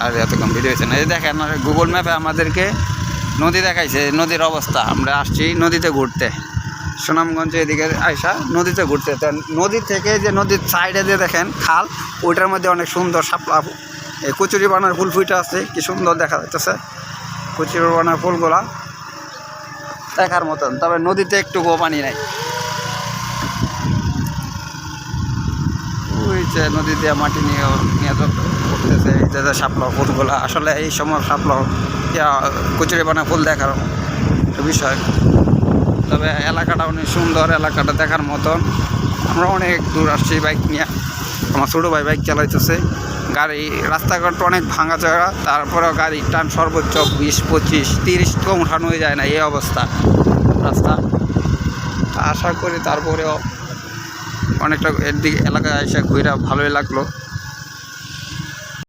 আর এত কম ভিডিও হয়েছে না। এই দেখেন গুগল ম্যাপে আমাদেরকে নদী দেখাইছে, নদীর অবস্থা। আমরা আসছি নদীতে ঘুরতে, সুনামগঞ্জে এদিকে আইসা নদীতে ঘুরতে। তা নদী থেকে যে নদীর সাইডে যে দেখেন খাল, ওইটার মধ্যে অনেক সুন্দর শাপলা কচুরি বানার ফুল ফুইটা আছে, কি সুন্দর দেখা যাচ্ছে কচুরি বানার ফুলগুলা দেখার মতন। তবে নদীতে একটুকুও পানি নাই। ওই যে নদী দিয়ে মাটি নিয়ে করতেছে, এই যে শাপলা ফুলগুলা। আসলে এই সময় শাপলা কচুরি বানা ফুল দেখার বিষয়। তবে এলাকাটা অনেক সুন্দর, এলাকাটা দেখার মতন। আমরা অনেক দূর আসছি বাইক নিয়ে। আমার ছোটো ভাই বাইক চালাইতেছে। গাড়ি রাস্তাঘাট অনেক ভাঙা চড়া, তারপরেও গাড়ির টান সর্বোচ্চ 20-25-30 কম উঠানো হয়ে যায় না, এই অবস্থা রাস্তা। আশা করি তারপরেও অনেকটা এর দিকে এলাকায় এসে ঘুরে ভালোই লাগলো।